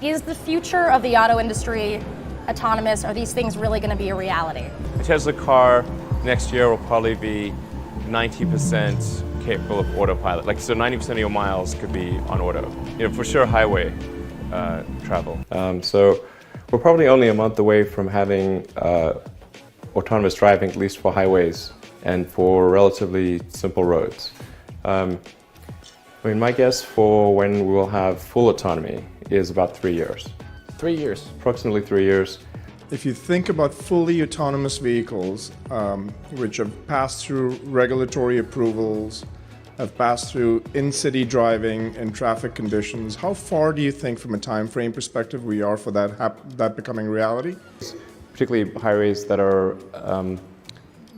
Is the future of the auto industry autonomous? Are these things really going to be a reality? The Tesla car next year will probably be 90% capable of autopilot. Like, so 90% of your miles could be on auto. For sure highway travel. So we're probably only a month away from having autonomous driving, at least for highways and for relatively simple roads. My guess for when we will have full autonomy is about 3 years. 3 years. Approximately 3 years. If you think about fully autonomous vehicles, which have passed through regulatory approvals, have passed through in-city driving and traffic conditions, how far do you think from a time frame perspective we are for that becoming reality? Particularly highways that are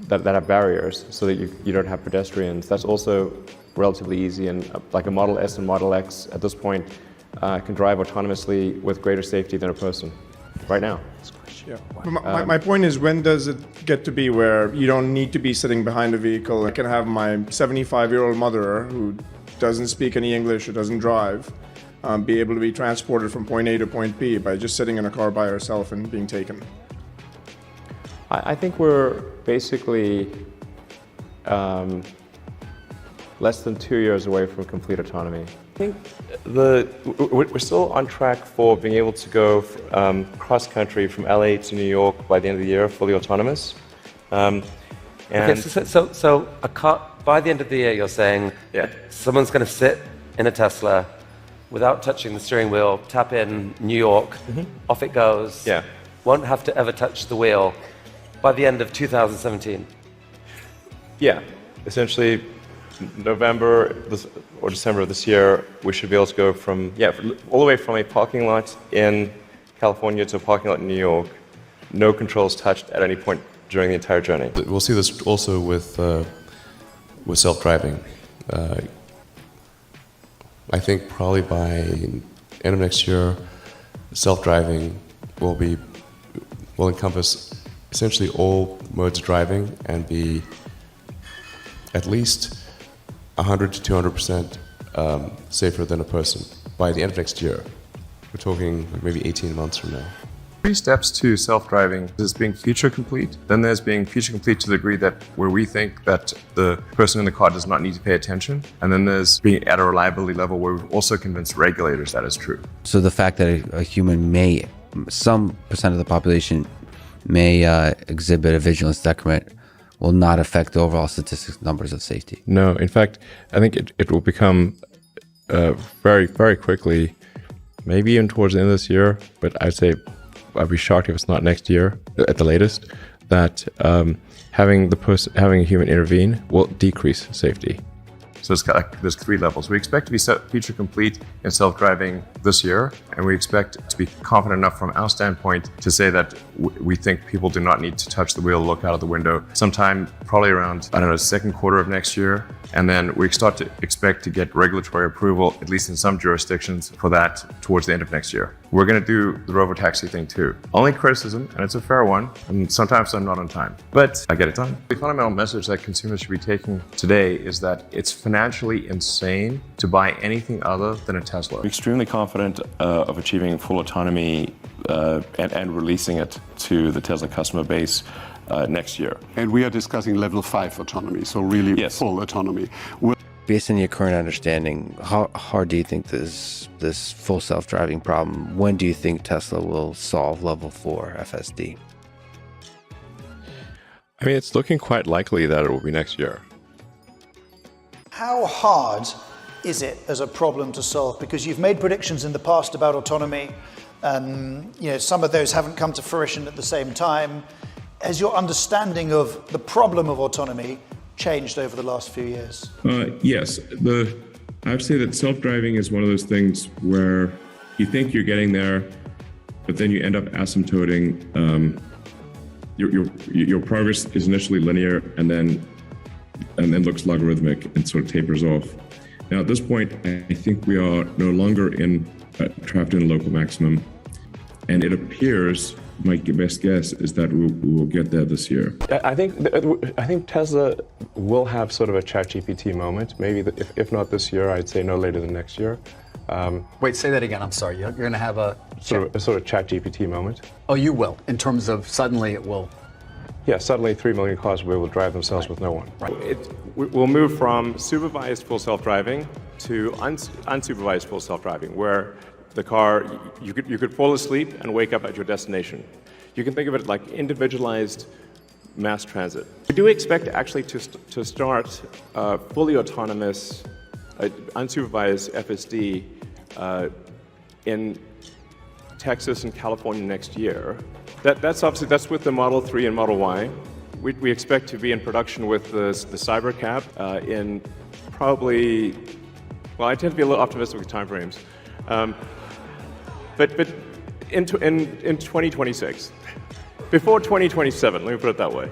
that have barriers so that you don't have pedestrians. That's also relatively easy, and like a Model S and Model X at this point can drive autonomously with greater safety than a person right now. Yeah. My point is, when does it get to be where you don't need to be sitting behind a vehicle? I can have my 75-year-old mother who doesn't speak any English or doesn't drive be able to be transported from point A to point B by just sitting in a car by herself and being taken? I think we're basically less than 2 years away from complete autonomy. I think we're still on track for being able to go cross-country from LA to New York by the end of the year, fully autonomous. Okay, so a car, by the end of the year, you're saying someone's going to sit in a Tesla without touching the steering wheel, tap in New York, off it goes, won't have to ever touch the wheel by the end of 2017. Yeah, essentially November or December of this year, we should be able to go from, all the way from a parking lot in California to a parking lot in New York, no controls touched at any point during the entire journey. We'll see this also with self-driving. I think probably by end of next year, self-driving will encompass essentially all modes of driving and be at least 100 to 200% safer than a person by the end of next year. We're talking maybe 18 months from now. 3 steps to self-driving. There's being feature complete, then there's being feature complete to the degree that where we think that the person in the car does not need to pay attention, and then there's being at a reliability level where we've also convinced regulators that is true. So the fact that a human may, some percent of the population may exhibit a vigilance decrement will not affect the overall statistics numbers of safety. No, in fact, I think it will become very, very quickly, maybe even towards the end of this year, but I'd be shocked if it's not next year at the latest, that having a human intervene will decrease safety. So there's 3 levels. We expect to be feature complete in self-driving this year, and we expect to be confident enough from our standpoint to say that we think people do not need to touch the wheel, look out of the window, sometime probably around, second quarter of next year. And then we expect to get regulatory approval, at least in some jurisdictions, for that towards the end of next year. We're going to do the robotaxi thing too. Only criticism, and it's a fair one, and sometimes I'm not on time, but I get it done. The fundamental message that consumers should be taking today is that it's financially insane to buy anything other than a Tesla. We're extremely confident of achieving full autonomy and releasing it to the Tesla customer base next year. And we are discussing level 5 autonomy, so really full autonomy. Based on your current understanding, how hard do you think this full self-driving problem, when do you think Tesla will solve level 4 FSD? I mean, it's looking quite likely that it will be next year. How hard is it as a problem to solve? Because you've made predictions in the past about autonomy. Some of those haven't come to fruition at the same time. Has your understanding of the problem of autonomy changed over the last few years? Yes. I would say that self-driving is one of those things where you think you're getting there, but then you end up asymptoting. Your progress is initially linear and then looks logarithmic and sort of tapers off. Now at this point, I think we are no longer trapped in a local maximum, and it appears, my best guess is that we will get there this year. I think Tesla will have sort of a ChatGPT moment, maybe if not this year, I'd say no later than next year, Wait, say that again. I'm sorry. You're going to have a sort of ChatGPT moment. Oh, you will. In terms of suddenly it will. Yeah, suddenly 3 million cars will be able to drive themselves with no one. Right. We'll move from supervised full self-driving to unsupervised full self-driving, where the car, you could fall asleep and wake up at your destination. You can think of it like individualized mass transit. We do expect actually to start fully autonomous, unsupervised FSD in Texas and California next year. That's with the Model 3 and Model Y. We expect to be in production with the Cybercab in probably, well, I tend to be a little optimistic with timeframes, but in 2026. Before 2027, let me put it that way.